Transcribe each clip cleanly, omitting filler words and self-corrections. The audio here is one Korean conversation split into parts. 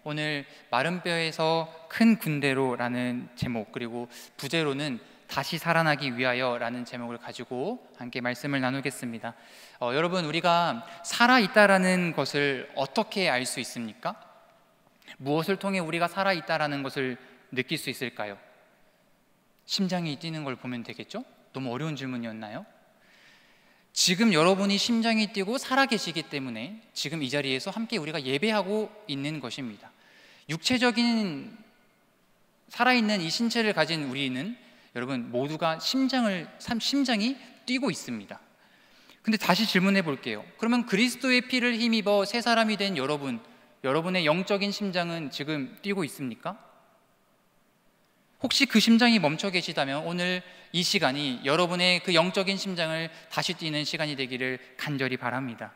오늘 마른 뼈에서 큰 군대로라는 제목, 그리고 부제로는 다시 살아나기 위하여라는 제목을 가지고 함께 말씀을 나누겠습니다. 여러분, 우리가 살아있다라는 것을 어떻게 알 수 있습니까? 무엇을 통해 우리가 살아있다라는 것을 느낄 수 있을까요? 심장이 뛰는 걸 보면 되겠죠? 너무 어려운 질문이었나요? 지금 여러분이 심장이 뛰고 살아계시기 때문에 지금 이 자리에서 함께 우리가 예배하고 있는 것입니다. 육체적인 살아있는 이 신체를 가진 우리는 여러분 모두가 심장이 뛰고 있습니다. 근데 다시 질문해 볼게요. 그러면 그리스도의 피를 힘입어 새 사람이 된 여러분의 영적인 심장은 지금 뛰고 있습니까? 혹시 그 심장이 멈춰 계시다면 오늘 이 시간이 여러분의 그 영적인 심장을 다시 뛰는 시간이 되기를 간절히 바랍니다.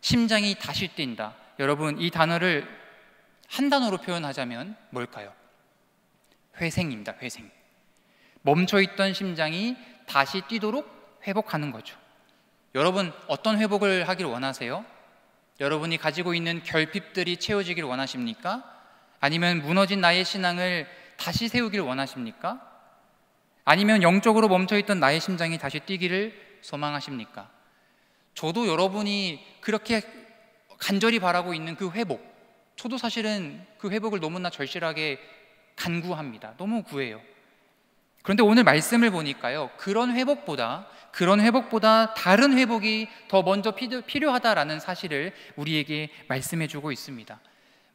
심장이 다시 뛴다. 여러분, 이 단어를 한 단어로 표현하자면 뭘까요? 회생입니다. 회생. 멈춰있던 심장이 다시 뛰도록 회복하는 거죠. 여러분, 어떤 회복을 하길 원하세요? 여러분이 가지고 있는 결핍들이 채워지길 원하십니까? 아니면 무너진 나의 신앙을 다시 세우길 원하십니까? 아니면 영적으로 멈춰있던 나의 심장이 다시 뛰기를 소망하십니까? 저도 여러분이 그렇게 간절히 바라고 있는 그 회복, 저도 사실은 그 회복을 너무나 절실하게 간구합니다. 너무 구해요. 그런데 오늘 말씀을 보니까요, 그런 회복보다 다른 회복이 더 먼저 필요하다라는 사실을 우리에게 말씀해주고 있습니다.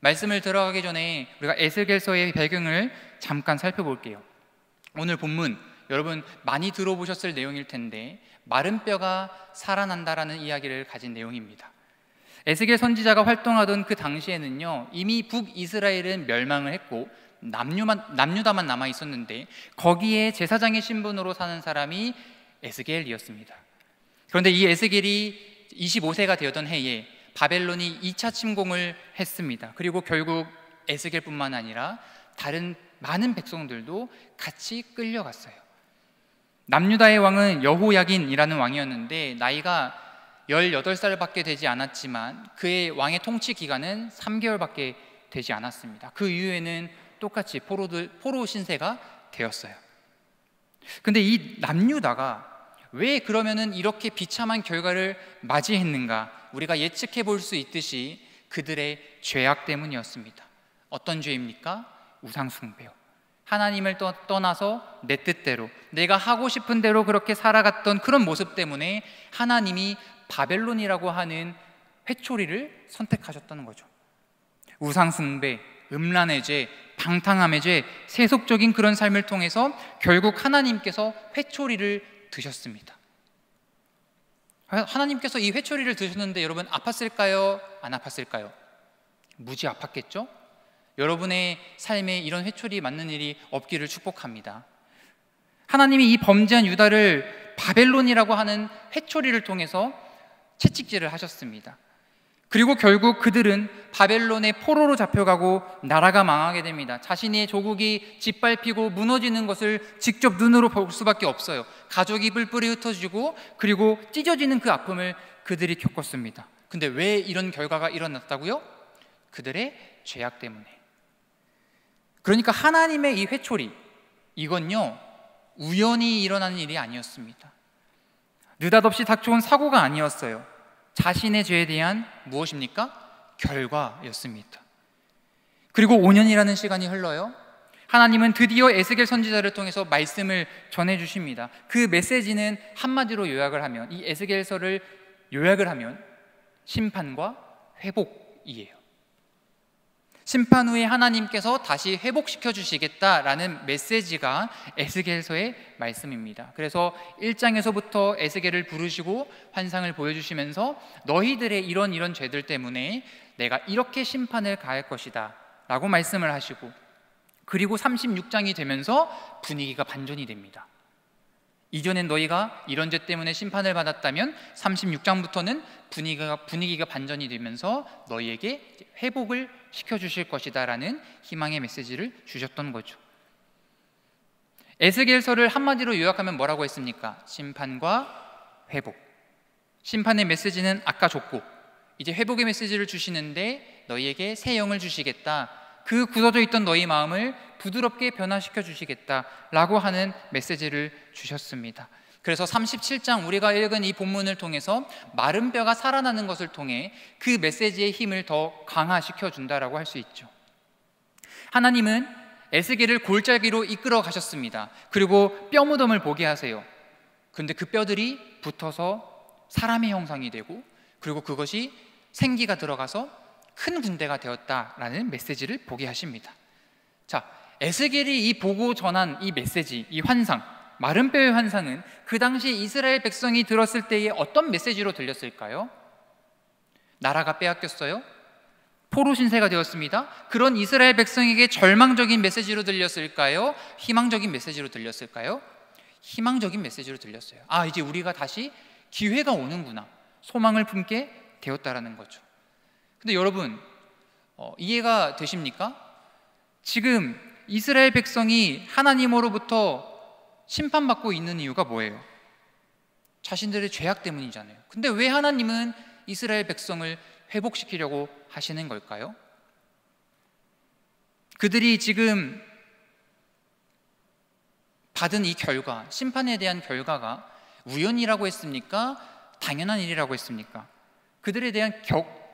말씀을 들어가기 전에 우리가 에스겔서의 배경을 잠깐 살펴볼게요. 오늘 본문 여러분 많이 들어보셨을 내용일 텐데 마른 뼈가 살아난다라는 이야기를 가진 내용입니다. 에스겔 선지자가 활동하던 그 당시에는요, 이미 북이스라엘은 멸망을 했고 남유다만 남아 있었는데 거기에 제사장의 신분으로 사는 사람이 에스겔이었습니다. 그런데 이 에스겔이 25세가 되었던 해에 바벨론이 2차 침공을 했습니다. 그리고 결국 에스겔뿐만 아니라 다른 많은 백성들도 같이 끌려갔어요. 남유다의 왕은 여호야긴이라는 왕이었는데 나이가 18살밖에 되지 않았지만 그의 왕의 통치 기간은 3개월밖에 되지 않았습니다. 그 이후에는 똑같이 포로 신세가 되었어요. 근데 이 남유다가 왜 그러면은 이렇게 비참한 결과를 맞이했는가? 우리가 예측해 볼 수 있듯이 그들의 죄악 때문이었습니다. 어떤 죄입니까? 우상숭배요. 하나님을 떠나서 내 뜻대로, 내가 하고 싶은 대로 그렇게 살아갔던 그런 모습 때문에 하나님이 바벨론이라고 하는 회초리를 선택하셨다는 거죠. 우상숭배, 음란의 죄, 방탕함의 죄, 세속적인 그런 삶을 통해서 결국 하나님께서 회초리를 드셨습니다. 하나님께서 이 회초리를 드셨는데 여러분 아팠을까요? 안 아팠을까요? 무지 아팠겠죠? 여러분의 삶에 이런 회초리 맞는 일이 없기를 축복합니다. 하나님이 이 범죄한 유다를 바벨론이라고 하는 회초리를 통해서 채찍질을 하셨습니다. 그리고 결국 그들은 바벨론의 포로로 잡혀가고 나라가 망하게 됩니다. 자신의 조국이 짓밟히고 무너지는 것을 직접 눈으로 볼 수밖에 없어요. 가족이 뿔뿔이 흩어지고 그리고 찢어지는 그 아픔을 그들이 겪었습니다. 근데 왜 이런 결과가 일어났다고요? 그들의 죄악 때문에. 그러니까 하나님의 이 회초리, 이건요 우연히 일어나는 일이 아니었습니다. 느닷없이 닥쳐온 사고가 아니었어요. 자신의 죄에 대한 무엇입니까? 결과였습니다. 그리고 5년이라는 시간이 흘러요. 하나님은 드디어 에스겔 선지자를 통해서 말씀을 전해주십니다. 그 메시지는 한마디로 요약을 하면, 이 에스겔서를 요약을 하면 심판과 회복이에요. 심판 후에 하나님께서 다시 회복시켜 주시겠다라는 메시지가 에스겔서의 말씀입니다. 그래서 1장에서부터 에스겔을 부르시고 환상을 보여주시면서 너희들의 이런 죄들 때문에 내가 이렇게 심판을 가할 것이다 라고 말씀을 하시고, 그리고 36장이 되면서 분위기가 반전이 됩니다. 이전엔 너희가 이런 죄 때문에 심판을 받았다면 36장부터는 분위기가 반전이 되면서 너희에게 회복을 시켜주실 것이다 라는 희망의 메시지를 주셨던 거죠. 에스겔서를 한마디로 요약하면 뭐라고 했습니까? 심판과 회복. 심판의 메시지는 아까 줬고 이제 회복의 메시지를 주시는데 너희에게 새 영을 주시겠다, 그 굳어져 있던 너희 마음을 부드럽게 변화시켜 주시겠다라고 하는 메시지를 주셨습니다. 그래서 37장 우리가 읽은 이 본문을 통해서 마른 뼈가 살아나는 것을 통해 그 메시지의 힘을 더 강화시켜 준다라고 할 수 있죠. 하나님은 에스겔을 골짜기로 이끌어 가셨습니다. 그리고 뼈 무덤을 보게 하세요. 그런데 그 뼈들이 붙어서 사람의 형상이 되고, 그리고 그것이 생기가 들어가서 큰 군대가 되었다라는 메시지를 보게 하십니다. 자, 에스겔이 이 보고 전한 이 메시지, 이 환상, 마른 뼈의 환상은 그 당시 이스라엘 백성이 들었을 때에 어떤 메시지로 들렸을까요? 나라가 빼앗겼어요. 포로 신세가 되었습니다. 그런 이스라엘 백성에게 절망적인 메시지로 들렸을까요? 희망적인 메시지로 들렸을까요? 희망적인 메시지로 들렸어요. 아, 이제 우리가 다시 기회가 오는구나, 소망을 품게 되었다라는 거죠. 근데 여러분, 이해가 되십니까? 지금 이스라엘 백성이 하나님으로부터 심판받고 있는 이유가 뭐예요? 자신들의 죄악 때문이잖아요. 근데 왜 하나님은 이스라엘 백성을 회복시키려고 하시는 걸까요? 그들이 지금 받은 이 결과, 심판에 대한 결과가 우연이라고 했습니까? 당연한 일이라고 했습니까? 그들에 대한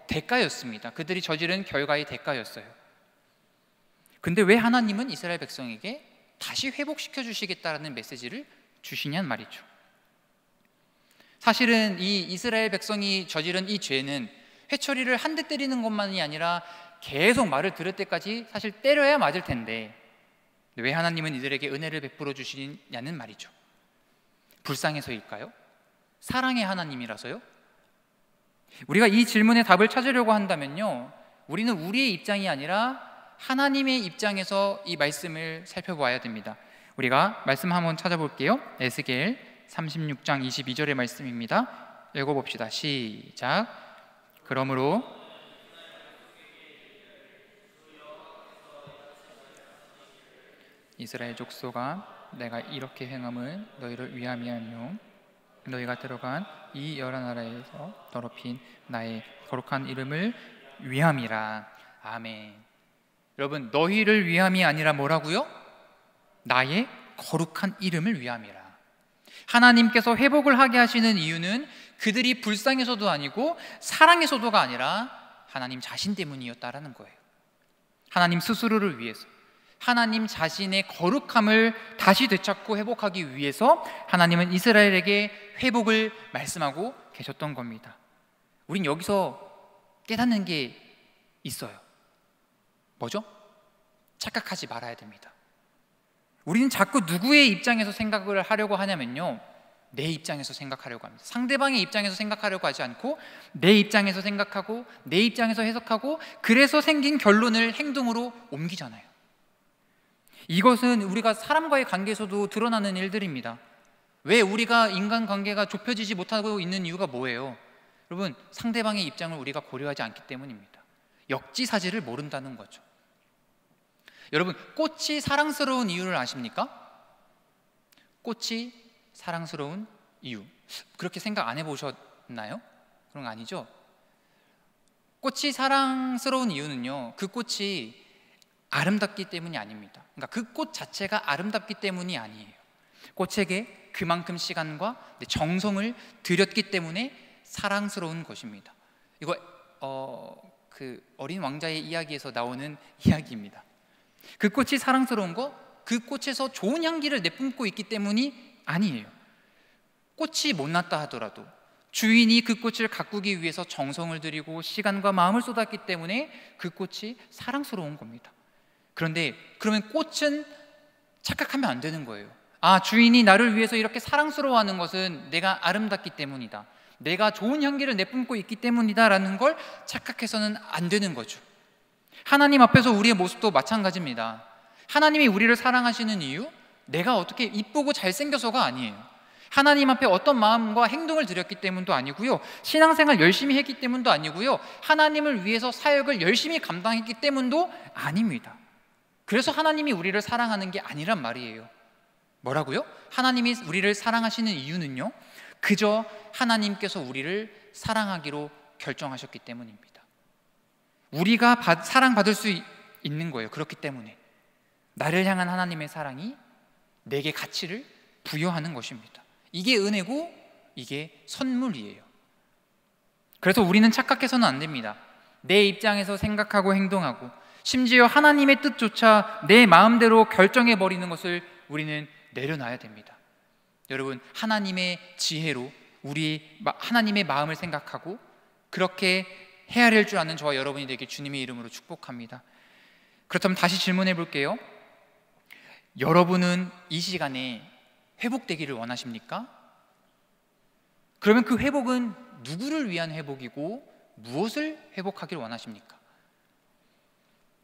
대가였습니다. 그들이 저지른 결과의 대가였어요. 근데 왜 하나님은 이스라엘 백성에게 다시 회복시켜 주시겠다라는 메시지를 주시냔 말이죠. 사실은 이 이스라엘 백성이 저지른 이 죄는 회초리를 한 대 때리는 것만이 아니라 계속 말을 들을 때까지 사실 때려야 맞을 텐데, 왜 하나님은 이들에게 은혜를 베풀어 주시냐는 말이죠. 불쌍해서일까요? 사랑의 하나님이라서요? 우리가 이 질문에 답을 찾으려고 한다면요, 우리는 우리의 입장이 아니라 하나님의 입장에서 이 말씀을 살펴봐야 됩니다. 우리가 말씀 한번 찾아볼게요. 에스겔 36장 22절의 말씀입니다. 읽어봅시다. 시작. 그러므로 이스라엘 족속아, 내가 이렇게 행함을 너희를 위함이며 너희가 들어간 이 여러 나라에서 더럽힌 나의 거룩한 이름을 위함이라. 아멘. 여러분, 너희를 위함이 아니라 뭐라고요? 나의 거룩한 이름을 위함이라. 하나님께서 회복을 하게 하시는 이유는 그들이 불쌍해서도 아니고 사랑해서도가 아니라 하나님 자신 때문이었다라는 거예요. 하나님 스스로를 위해서, 하나님 자신의 거룩함을 다시 되찾고 회복하기 위해서 하나님은 이스라엘에게 회복을 말씀하고 계셨던 겁니다. 우린 여기서 깨닫는 게 있어요. 뭐죠? 착각하지 말아야 됩니다. 우리는 자꾸 누구의 입장에서 생각을 하려고 하냐면요, 내 입장에서 생각하려고 합니다. 상대방의 입장에서 생각하려고 하지 않고 내 입장에서 생각하고 내 입장에서 해석하고, 그래서 생긴 결론을 행동으로 옮기잖아요. 이것은 우리가 사람과의 관계에서도 드러나는 일들입니다. 왜 우리가 인간관계가 좁혀지지 못하고 있는 이유가 뭐예요? 여러분, 상대방의 입장을 우리가 고려하지 않기 때문입니다. 역지사지를 모른다는 거죠. 여러분, 꽃이 사랑스러운 이유를 아십니까? 꽃이 사랑스러운 이유, 그렇게 생각 안 해보셨나요? 그런 거 아니죠? 꽃이 사랑스러운 이유는요, 그 꽃이 아름답기 때문이 아닙니다. 그러니까 그 꽃 자체가 아름답기 때문이 아니에요. 꽃에게 그만큼 시간과 정성을 들였기 때문에 사랑스러운 것입니다. 이거 그 어린 왕자의 이야기에서 나오는 이야기입니다. 그 꽃이 사랑스러운 거, 그 꽃에서 좋은 향기를 내뿜고 있기 때문이 아니에요. 꽃이 못났다 하더라도 주인이 그 꽃을 가꾸기 위해서 정성을 들이고 시간과 마음을 쏟았기 때문에 그 꽃이 사랑스러운 겁니다. 그런데 그러면 꽃은 착각하면 안 되는 거예요. 아, 주인이 나를 위해서 이렇게 사랑스러워하는 것은 내가 아름답기 때문이다, 내가 좋은 향기를 내뿜고 있기 때문이다 라는 걸 착각해서는 안 되는 거죠. 하나님 앞에서 우리의 모습도 마찬가지입니다. 하나님이 우리를 사랑하시는 이유, 내가 어떻게 이쁘고 잘생겨서가 아니에요. 하나님 앞에 어떤 마음과 행동을 들였기 때문도 아니고요, 신앙생활 열심히 했기 때문도 아니고요, 하나님을 위해서 사역을 열심히 감당했기 때문도 아닙니다. 그래서 하나님이 우리를 사랑하는 게 아니란 말이에요. 뭐라고요? 하나님이 우리를 사랑하시는 이유는요, 그저 하나님께서 우리를 사랑하기로 결정하셨기 때문입니다. 우리가 사랑받을 수 있는 거예요. 그렇기 때문에 나를 향한 하나님의 사랑이 내게 가치를 부여하는 것입니다. 이게 은혜고 이게 선물이에요. 그래서 우리는 착각해서는 안 됩니다. 내 입장에서 생각하고 행동하고 심지어 하나님의 뜻조차 내 마음대로 결정해버리는 것을 우리는 내려놔야 됩니다. 여러분, 하나님의 지혜로 하나님의 마음을 생각하고 그렇게 헤아릴 줄 아는 저와 여러분이 되길 주님의 이름으로 축복합니다. 그렇다면 다시 질문해 볼게요. 여러분은 이 시간에 회복되기를 원하십니까? 그러면 그 회복은 누구를 위한 회복이고 무엇을 회복하기를 원하십니까?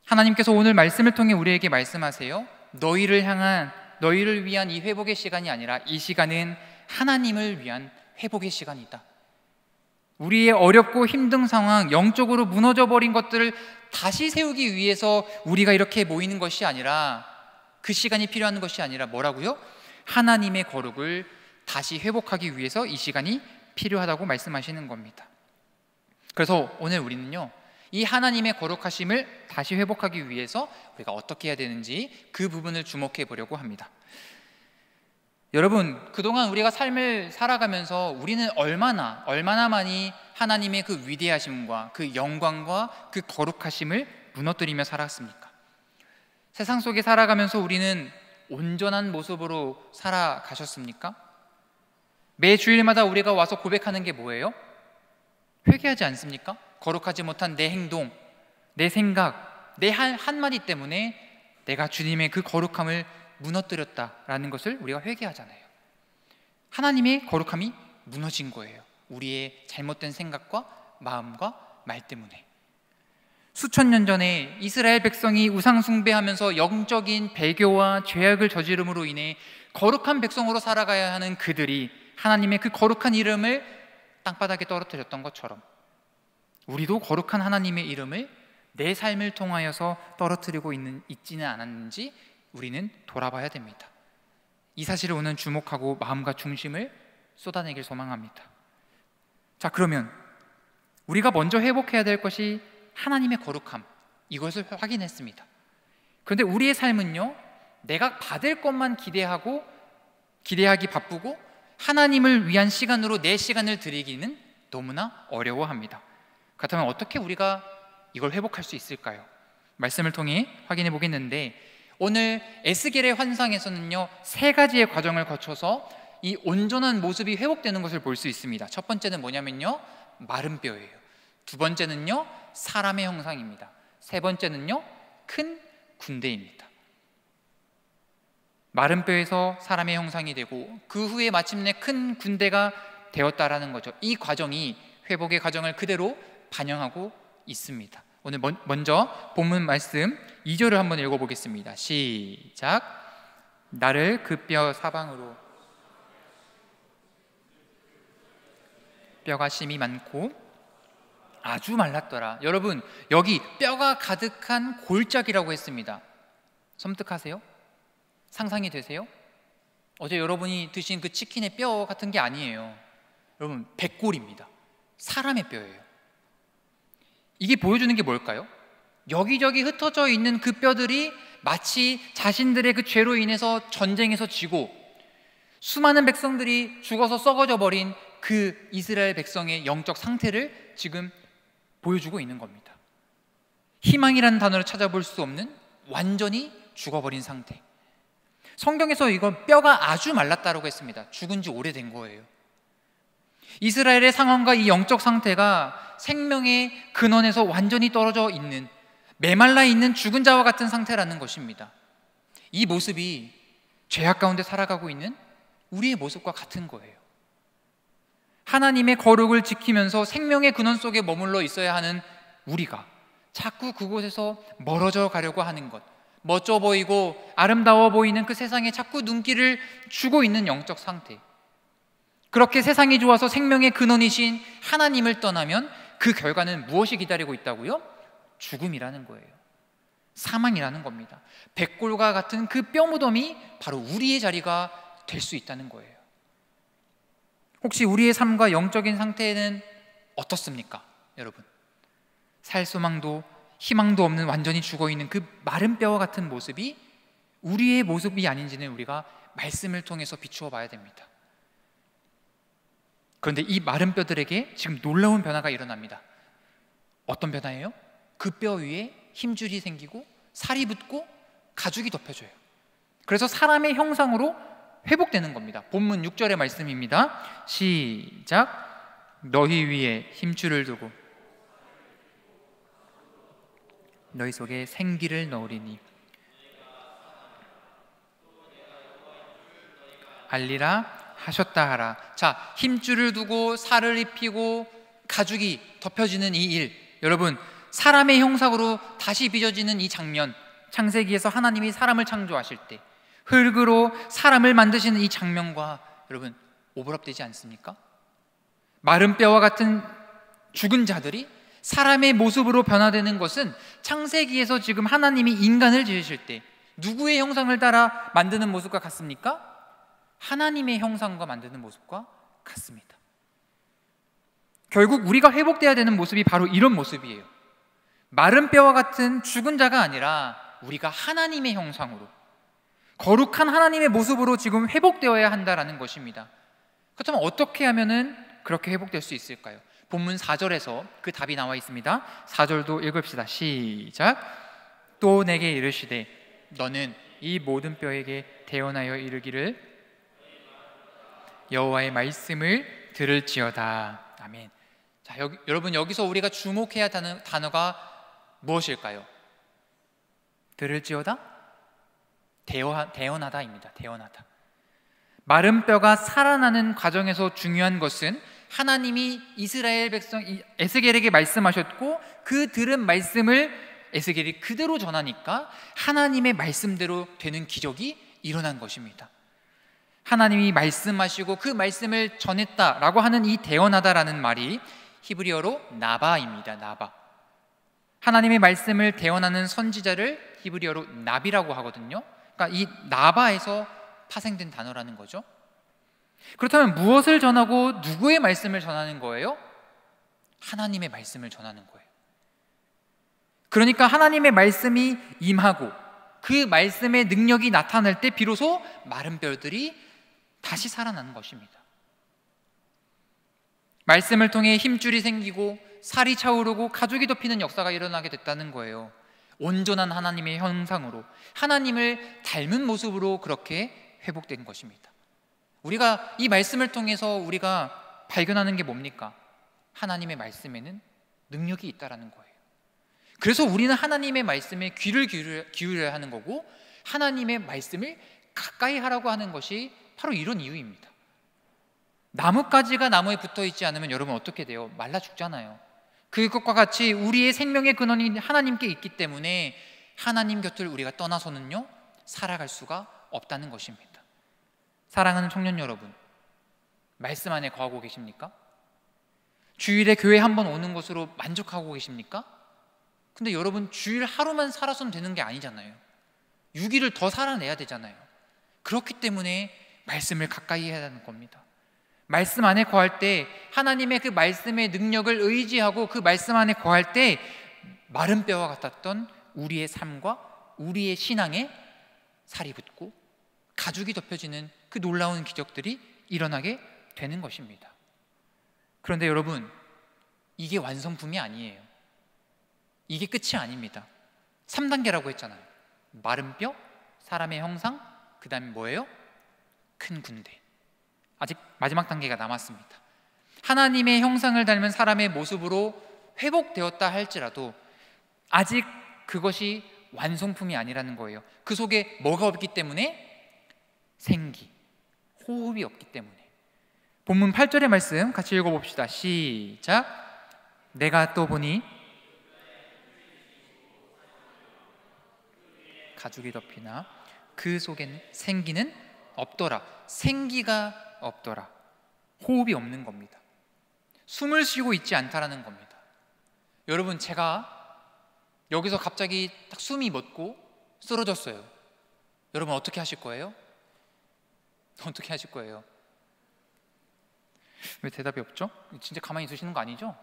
하나님께서 오늘 말씀을 통해 우리에게 말씀하세요. 너희를 위한 이 회복의 시간이 아니라 이 시간은 하나님을 위한 회복의 시간이다. 우리의 어렵고 힘든 상황, 영적으로 무너져버린 것들을 다시 세우기 위해서 우리가 이렇게 모이는 것이 아니라, 그 시간이 필요한 것이 아니라 뭐라고요? 하나님의 거룩을 다시 회복하기 위해서 이 시간이 필요하다고 말씀하시는 겁니다. 그래서 오늘 우리는요, 이 하나님의 거룩하심을 다시 회복하기 위해서 우리가 어떻게 해야 되는지 그 부분을 주목해 보려고 합니다. 여러분, 그동안 우리가 삶을 살아가면서 우리는 얼마나 많이 하나님의 그 위대하심과 그 영광과 그 거룩하심을 무너뜨리며 살았습니까? 세상 속에 살아가면서 우리는 온전한 모습으로 살아가셨습니까? 매 주일마다 우리가 와서 고백하는 게 뭐예요? 회개하지 않습니까? 거룩하지 못한 내 행동, 내 생각, 내 한마디 때문에 내가 주님의 그 거룩함을 무너뜨렸다라는 것을 우리가 회개하잖아요. 하나님의 거룩함이 무너진 거예요. 우리의 잘못된 생각과 마음과 말 때문에. 수천 년 전에 이스라엘 백성이 우상 숭배하면서 영적인 배교와 죄악을 저지름으로 인해 거룩한 백성으로 살아가야 하는 그들이 하나님의 그 거룩한 이름을 땅바닥에 떨어뜨렸던 것처럼 우리도 거룩한 하나님의 이름을 내 삶을 통하여서 떨어뜨리고 있지는 않았는지 우리는 돌아봐야 됩니다. 이 사실을 오늘 주목하고 마음과 중심을 쏟아내길 소망합니다. 자, 그러면 우리가 먼저 회복해야 될 것이 하나님의 거룩함, 이것을 확인했습니다. 그런데 우리의 삶은요, 내가 받을 것만 기대하기 바쁘고 하나님을 위한 시간으로 내 시간을 드리기는 너무나 어려워합니다. 그렇다면 어떻게 우리가 이걸 회복할 수 있을까요? 말씀을 통해 확인해 보겠는데, 오늘 에스겔의 환상에서는요, 3가지의 과정을 거쳐서 이 온전한 모습이 회복되는 것을 볼 수 있습니다. 첫 번째는 뭐냐면요, 마른 뼈예요. 두 번째는요, 사람의 형상입니다. 세 번째는요, 큰 군대입니다. 마른 뼈에서 사람의 형상이 되고 그 후에 마침내 큰 군대가 되었다라는 거죠. 이 과정이 회복의 과정을 그대로 반영하고 있습니다. 오늘 먼저 본문 말씀 2절을 한번 읽어보겠습니다. 시작. 나를 그 뼈 사방으로 뼈가 심이 많고 아주 말랐더라. 여러분, 여기 뼈가 가득한 골짜기라고 했습니다. 섬뜩하세요? 상상이 되세요? 어제 여러분이 드신 그 치킨의 뼈 같은 게 아니에요. 여러분, 백골입니다. 사람의 뼈예요. 이게 보여주는 게 뭘까요? 여기저기 흩어져 있는 그 뼈들이 마치 자신들의 그 죄로 인해서 전쟁에서 지고 수많은 백성들이 죽어서 썩어져 버린 그 이스라엘 백성의 영적 상태를 지금 보여주고 있는 겁니다. 희망이라는 단어를 찾아볼 수 없는 완전히 죽어버린 상태. 성경에서 이건 뼈가 아주 말랐다고 했습니다. 죽은 지 오래된 거예요. 이스라엘의 상황과 이 영적 상태가 생명의 근원에서 완전히 떨어져 있는, 메말라 있는 죽은 자와 같은 상태라는 것입니다. 이 모습이 죄악 가운데 살아가고 있는 우리의 모습과 같은 거예요. 하나님의 거룩을 지키면서 생명의 근원 속에 머물러 있어야 하는 우리가 자꾸 그곳에서 멀어져 가려고 하는 것, 멋져 보이고 아름다워 보이는 그 세상에 자꾸 눈길을 주고 있는 영적 상태, 그렇게 세상이 좋아서 생명의 근원이신 하나님을 떠나면 그 결과는 무엇이 기다리고 있다고요? 죽음이라는 거예요. 사망이라는 겁니다. 백골과 같은 그 뼈무덤이 바로 우리의 자리가 될 수 있다는 거예요. 혹시 우리의 삶과 영적인 상태는 어떻습니까? 여러분, 살 소망도 희망도 없는 완전히 죽어있는 그 마른 뼈와 같은 모습이 우리의 모습이 아닌지는 우리가 말씀을 통해서 비추어 봐야 됩니다. 그런데 이 마른 뼈들에게 지금 놀라운 변화가 일어납니다. 어떤 변화예요? 그 뼈 위에 힘줄이 생기고 살이 붙고 가죽이 덮여져요. 그래서 사람의 형상으로 회복되는 겁니다. 본문 6절의 말씀입니다. 시작. 너희 위에 힘줄을 두고 너희 속에 생기를 넣으리니 알리라 하셨다 하라. 자, 힘줄을 두고 살을 입히고 가죽이 덮여지는 이 일, 여러분, 사람의 형상으로 다시 빚어지는 이 장면, 창세기에서 하나님이 사람을 창조하실 때 흙으로 사람을 만드시는 이 장면과 여러분 오버랩되지 않습니까? 마른 뼈와 같은 죽은 자들이 사람의 모습으로 변화되는 것은 창세기에서 지금 하나님이 인간을 지으실 때 누구의 형상을 따라 만드는 모습과 같습니까? 하나님의 형상과 만드는 모습과 같습니다. 결국 우리가 회복되어야 되는 모습이 바로 이런 모습이에요. 마른 뼈와 같은 죽은 자가 아니라 우리가 하나님의 형상으로, 거룩한 하나님의 모습으로 지금 회복되어야 한다라는 것입니다. 그렇다면 어떻게 하면은 그렇게 회복될 수 있을까요? 본문 4절에서 그 답이 나와 있습니다. 4절도 읽읍시다. 시작. 또 내게 이르시되 너는 이 모든 뼈에게 대언하여 이르기를 여호와의 말씀을 들을지어다. 아멘. 자, 여러분, 여기서 우리가 주목해야 하는 단어가 무엇일까요? 들을지어다? 대언하다입니다. 대언하다. 마른 뼈가 살아나는 과정에서 중요한 것은 하나님이 이스라엘 백성 에스겔에게 말씀하셨고 그 들은 말씀을 에스겔이 그대로 전하니까 하나님의 말씀대로 되는 기적이 일어난 것입니다. 하나님이 말씀하시고 그 말씀을 전했다라고 하는 이 대언하다라는 말이 히브리어로 나바입니다. 나바. 하나님의 말씀을 대언하는 선지자를 히브리어로 나비라고 하거든요. 그러니까 이 나바에서 파생된 단어라는 거죠. 그렇다면 무엇을 전하고 누구의 말씀을 전하는 거예요? 하나님의 말씀을 전하는 거예요. 그러니까 하나님의 말씀이 임하고 그 말씀의 능력이 나타날 때 비로소 마른 뼈들이 다시 살아나는 것입니다. 말씀을 통해 힘줄이 생기고 살이 차오르고 가죽이 덮이는 역사가 일어나게 됐다는 거예요. 온전한 하나님의 형상으로, 하나님을 닮은 모습으로 그렇게 회복된 것입니다. 우리가 이 말씀을 통해서 우리가 발견하는 게 뭡니까? 하나님의 말씀에는 능력이 있다라는 거예요. 그래서 우리는 하나님의 말씀에 귀를 기울여야 하는 거고, 하나님의 말씀을 가까이 하라고 하는 것이 바로 이런 이유입니다. 나뭇가지가 나무에 붙어 있지 않으면 여러분 어떻게 돼요? 말라 죽잖아요. 그것과 같이 우리의 생명의 근원이 하나님께 있기 때문에 하나님 곁을 우리가 떠나서는요 살아갈 수가 없다는 것입니다. 사랑하는 청년 여러분, 말씀 안에 거하고 계십니까? 주일에 교회 한번 오는 것으로 만족하고 계십니까? 근데 여러분, 주일 하루만 살아서는 되는 게 아니잖아요. 6일을 더 살아내야 되잖아요. 그렇기 때문에 말씀을 가까이 해야 하는 겁니다. 말씀 안에 거할 때 하나님의 그 말씀의 능력을 의지하고 그 말씀 안에 거할 때 마른 뼈와 같았던 우리의 삶과 우리의 신앙에 살이 붙고 가죽이 덮여지는 그 놀라운 기적들이 일어나게 되는 것입니다. 그런데 여러분, 이게 완성품이 아니에요. 이게 끝이 아닙니다. 3단계라고 했잖아요. 마른 뼈, 사람의 형상, 그 다음에 뭐예요? 큰 군대. 아직 마지막 단계가 남았습니다. 하나님의 형상을 닮은 사람의 모습으로 회복되었다 할지라도 아직 그것이 완성품이 아니라는 거예요. 그 속에 뭐가 없기 때문에? 생기, 호흡이 없기 때문에. 본문 8절의 말씀 같이 읽어봅시다. 시작. 내가 또 보니 가죽이 덮이나 그 속에는 생기는 없더라. 생기가 없더라. 호흡이 없는 겁니다. 숨을 쉬고 있지 않다라는 겁니다. 여러분, 제가 여기서 갑자기 딱 숨이 멎고 쓰러졌어요. 여러분 어떻게 하실 거예요? 어떻게 하실 거예요? 왜 대답이 없죠? 진짜 가만히 있으시는 거 아니죠?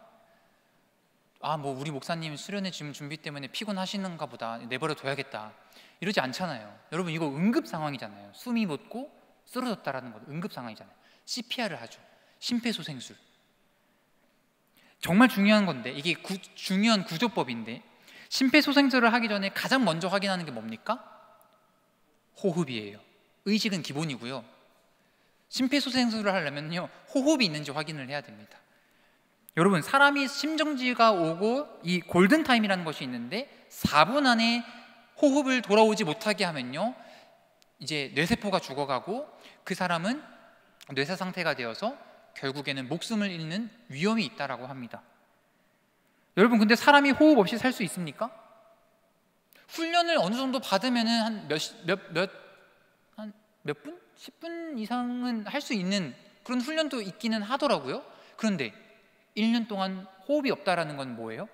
뭐 우리 목사님 수련회 지금 준비 때문에 피곤하시는가 보다, 내버려 둬야겠다, 이러지 않잖아요. 여러분, 이거 응급 상황이잖아요. 숨이 멎고 쓰러졌다라는 것, 응급 상황이잖아요. CPR을 하죠. 심폐소생술. 정말 중요한 건데, 이게 중요한 구조법인데, 심폐소생술을 하기 전에 가장 먼저 확인하는 게 뭡니까? 호흡이에요. 의식은 기본이고요. 심폐소생술을 하려면요, 호흡이 있는지 확인을 해야 됩니다. 여러분, 사람이 심정지가 오고 이 골든타임이라는 것이 있는데 4분 안에 호흡을 돌아오지 못하게 하면요, 이제 뇌세포가 죽어가고 그 사람은 뇌사 상태가 되어서 결국에는 목숨을 잃는 위험이 있다라고 합니다. 여러분, 근데 사람이 호흡 없이 살 수 있습니까? 훈련을 어느 정도 받으면은 한 몇 분? 10분 이상은 할 수 있는 그런 훈련도 있기는 하더라고요. 그런데 1년 동안 호흡이 없다라는 건 뭐예요?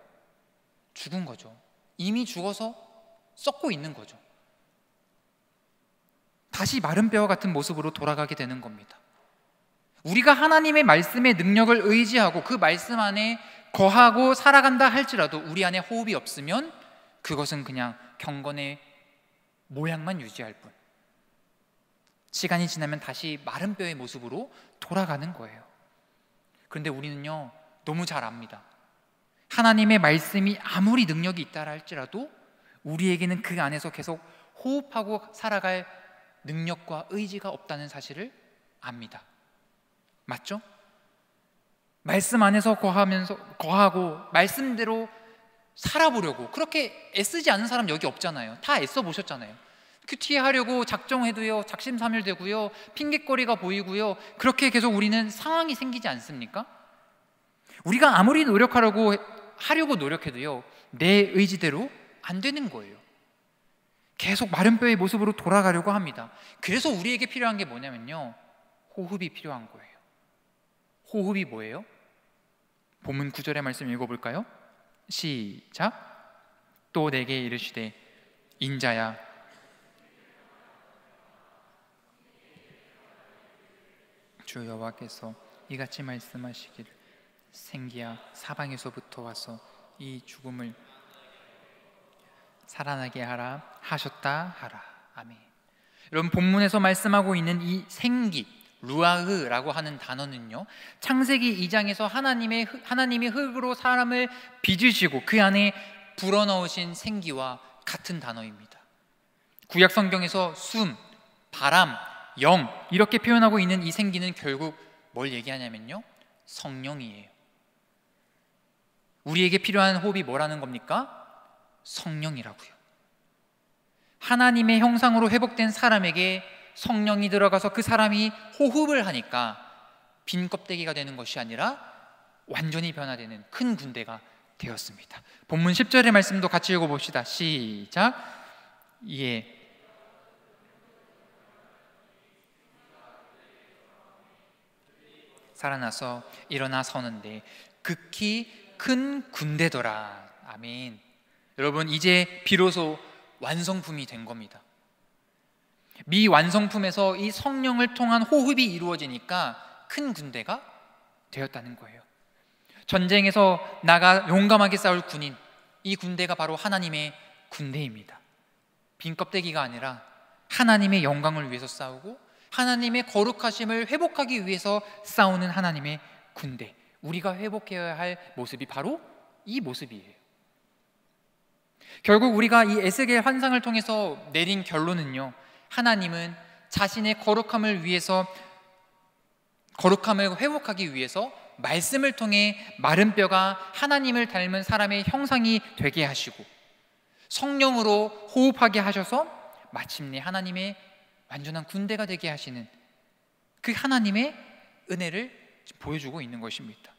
죽은 거죠. 이미 죽어서 썩고 있는 거죠. 다시 마른 뼈와 같은 모습으로 돌아가게 되는 겁니다. 우리가 하나님의 말씀의 능력을 의지하고 그 말씀 안에 거하고 살아간다 할지라도 우리 안에 호흡이 없으면 그것은 그냥 경건의 모양만 유지할 뿐, 시간이 지나면 다시 마른 뼈의 모습으로 돌아가는 거예요. 그런데 우리는요, 너무 잘 압니다. 하나님의 말씀이 아무리 능력이 있다 할지라도 우리에게는 그 안에서 계속 호흡하고 살아갈 능력과 의지가 없다는 사실을 압니다. 맞죠? 말씀 안에서 거하고 말씀대로 살아보려고 그렇게 애쓰지 않는 사람 여기 없잖아요. 다 애써 보셨잖아요. 큐티 하려고 작정해도요, 작심삼일되고요, 핑계거리가 보이고요, 그렇게 계속 우리는 상황이 생기지 않습니까? 우리가 아무리 하려고 노력해도요, 내 의지대로 안 되는 거예요. 계속 마른 뼈의 모습으로 돌아가려고 합니다. 그래서 우리에게 필요한 게 뭐냐면요, 호흡이 필요한 거예요. 호흡이 뭐예요? 본문 9절의 말씀 읽어볼까요? 시작. 또 내게 이르시되 인자야, 주 여호와께서 이같이 말씀하시기를 생기야 사방에서부터 와서 이 죽음을 살아나게 하라 하셨다 하라. 아멘. 여러분, 본문에서 말씀하고 있는 이 생기, 루아흐라고 하는 단어는요, 창세기 2장에서 하나님이 흙으로 사람을 빚으시고 그 안에 불어넣으신 생기와 같은 단어입니다. 구약 성경에서 숨, 바람, 영 이렇게 표현하고 있는 이 생기는 결국 뭘 얘기하냐면요, 성령이에요. 우리에게 필요한 호흡이 뭐라는 겁니까? 성령이라고요. 하나님의 형상으로 회복된 사람에게 성령이 들어가서 그 사람이 호흡을 하니까 빈 껍데기가 되는 것이 아니라 완전히 변화되는 큰 군대가 되었습니다. 본문 10절의 말씀도 같이 읽어봅시다. 시작. 예. 살아나서 일어나 서는데 극히 큰 군대더라. 아멘. 여러분, 이제 비로소 완성품이 된 겁니다. 미완성품에서 이 성령을 통한 호흡이 이루어지니까 큰 군대가 되었다는 거예요. 전쟁에서 나가 용감하게 싸울 군인, 이 군대가 바로 하나님의 군대입니다. 빈 껍데기가 아니라 하나님의 영광을 위해서 싸우고 하나님의 거룩하심을 회복하기 위해서 싸우는 하나님의 군대, 우리가 회복해야 할 모습이 바로 이 모습이에요. 결국 우리가 이 에스겔 환상을 통해서 내린 결론은요, 하나님은 자신의 거룩함을 회복하기 위해서 말씀을 통해 마른 뼈가 하나님을 닮은 사람의 형상이 되게 하시고 성령으로 호흡하게 하셔서 마침내 하나님의 완전한 군대가 되게 하시는 그 하나님의 은혜를 보여주고 있는 것입니다.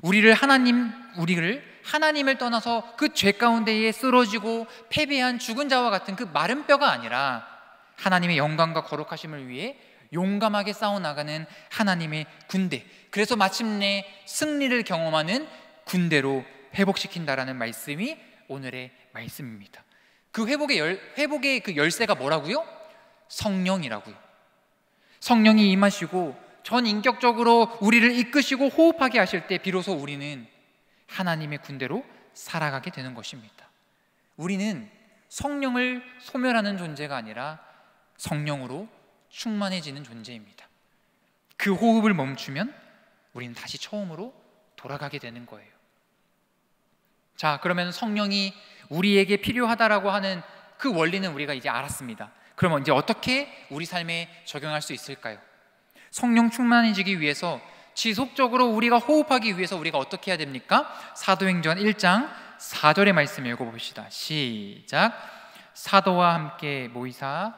우리를 하나님을 떠나서 그 죄 가운데에 쓰러지고 패배한 죽은 자와 같은 그 마른 뼈가 아니라 하나님의 영광과 거룩하심을 위해 용감하게 싸워나가는 하나님의 군대, 그래서 마침내 승리를 경험하는 군대로 회복시킨다라는 말씀이 오늘의 말씀입니다. 그 회복의 그 열쇠가 뭐라고요? 성령이라고요. 성령이 임하시고 전인격적으로 우리를 이끄시고 호흡하게 하실 때 비로소 우리는 하나님의 군대로 살아가게 되는 것입니다. 우리는 성령을 소멸하는 존재가 아니라 성령으로 충만해지는 존재입니다. 그 호흡을 멈추면 우리는 다시 처음으로 돌아가게 되는 거예요. 자, 그러면 성령이 우리에게 필요하다라고 하는 그 원리는 우리가 이제 알았습니다. 그러면 이제 어떻게 우리 삶에 적용할 수 있을까요? 성령 충만해지기 위해서 지속적으로 우리가 호흡하기 위해서 우리가 어떻게 해야 됩니까? 사도행전 1장 4절의 말씀 읽어봅시다. 시작. 사도와 함께 모이사.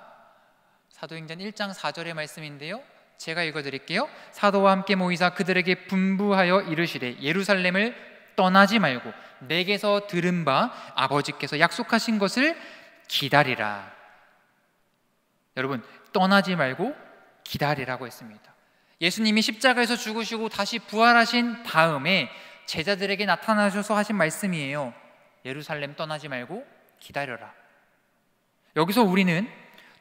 사도행전 1장 4절의 말씀인데요, 제가 읽어드릴게요. 사도와 함께 모이사 그들에게 분부하여 이르시되 예루살렘을 떠나지 말고 내게서 들은 바 아버지께서 약속하신 것을 기다리라. 여러분, 떠나지 말고 기다리라고 했습니다. 예수님이 십자가에서 죽으시고 다시 부활하신 다음에 제자들에게 나타나셔서 하신 말씀이에요. 예루살렘 떠나지 말고 기다려라. 여기서 우리는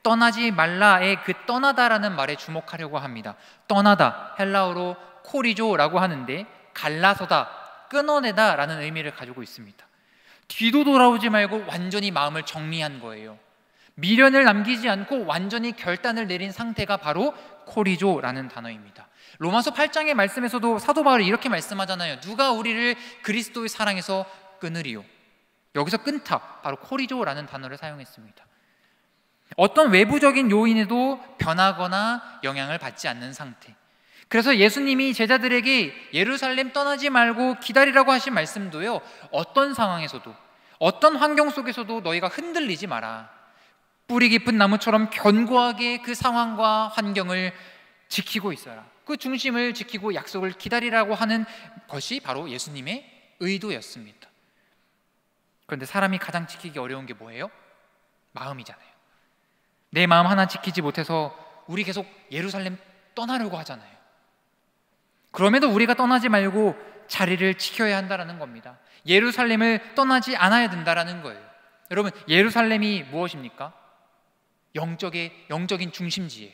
떠나지 말라의 그 떠나다라는 말에 주목하려고 합니다. 떠나다, 헬라어로 코리조라고 하는데 갈라서다, 끊어내다 라는 의미를 가지고 있습니다. 뒤도 돌아오지 말고 완전히 마음을 정리한 거예요. 미련을 남기지 않고 완전히 결단을 내린 상태가 바로 코리조라는 단어입니다. 로마서 8장의 말씀에서도 사도 바울이 이렇게 말씀하잖아요. 누가 우리를 그리스도의 사랑에서 끊으리요? 여기서 끊다, 바로 코리조라는 단어를 사용했습니다. 어떤 외부적인 요인에도 변하거나 영향을 받지 않는 상태. 그래서 예수님이 제자들에게 예루살렘 떠나지 말고 기다리라고 하신 말씀도요, 어떤 상황에서도, 어떤 환경 속에서도 너희가 흔들리지 마라. 뿌리 깊은 나무처럼 견고하게 그 상황과 환경을 지키고 있어라. 그 중심을 지키고 약속을 기다리라고 하는 것이 바로 예수님의 의도였습니다. 그런데 사람이 가장 지키기 어려운 게 뭐예요? 마음이잖아요. 내 마음 하나 지키지 못해서 우리 계속 예루살렘 떠나려고 하잖아요. 그럼에도 우리가 떠나지 말고 자리를 지켜야 한다는 겁니다. 예루살렘을 떠나지 않아야 된다는 거예요. 여러분, 예루살렘이 무엇입니까? 영적인 중심지예요.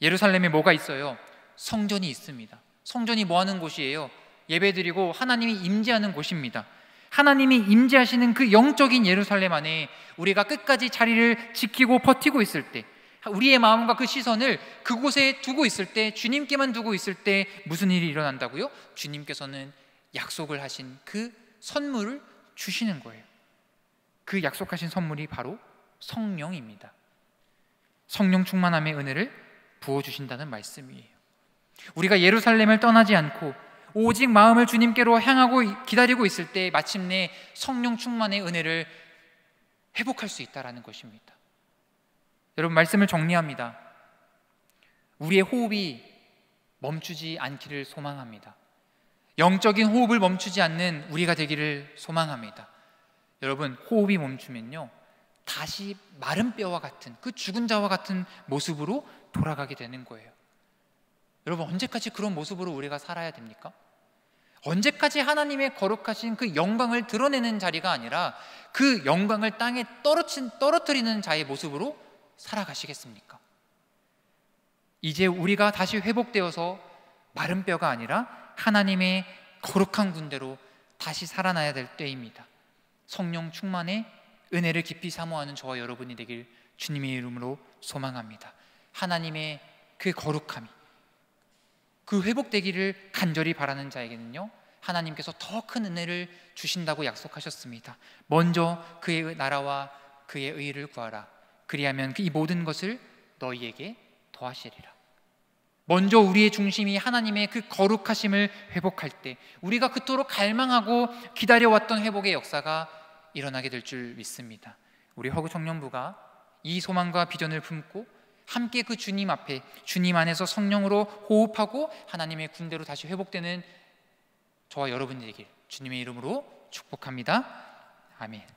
예루살렘에 뭐가 있어요? 성전이 있습니다. 성전이 뭐 하는 곳이에요? 예배드리고 하나님이 임재하는 곳입니다. 하나님이 임재하시는 그 영적인 예루살렘 안에 우리가 끝까지 자리를 지키고 버티고 있을 때, 우리의 마음과 그 시선을 그곳에 두고 있을 때, 주님께만 두고 있을 때 무슨 일이 일어난다고요? 주님께서는 약속을 하신 그 선물을 주시는 거예요. 그 약속하신 선물이 바로 성령입니다. 성령 충만함의 은혜를 부어주신다는 말씀이에요. 우리가 예루살렘을 떠나지 않고 오직 마음을 주님께로 향하고 기다리고 있을 때 마침내 성령 충만의 은혜를 회복할 수 있다는 것입니다. 여러분, 말씀을 정리합니다. 우리의 호흡이 멈추지 않기를 소망합니다. 영적인 호흡을 멈추지 않는 우리가 되기를 소망합니다. 여러분, 호흡이 멈추면요, 다시 마른 뼈와 같은, 그 죽은 자와 같은 모습으로 돌아가게 되는 거예요. 여러분, 언제까지 그런 모습으로 우리가 살아야 됩니까? 언제까지 하나님의 거룩하신 그 영광을 드러내는 자리가 아니라 그 영광을 땅에 떨어뜨리는 자의 모습으로 살아가시겠습니까? 이제 우리가 다시 회복되어서 마른 뼈가 아니라 하나님의 거룩한 군대로 다시 살아나야 될 때입니다. 성령 충만의 은혜를 깊이 사모하는 저와 여러분이 되길 주님의 이름으로 소망합니다. 하나님의 그 거룩함이, 그 회복되기를 간절히 바라는 자에게는요, 하나님께서 더 큰 은혜를 주신다고 약속하셨습니다. 먼저 그의 나라와 그의 의를 구하라. 그리하면 이 모든 것을 너희에게 더하시리라. 먼저 우리의 중심이 하나님의 그 거룩하심을 회복할 때 우리가 그토록 갈망하고 기다려왔던 회복의 역사가 일어나게 될 줄 믿습니다. 우리 허구 청년부가 이 소망과 비전을 품고 함께 그 주님 앞에, 주님 안에서 성령으로 호흡하고 하나님의 군대로 다시 회복되는 저와 여러분들에게 주님의 이름으로 축복합니다. 아멘.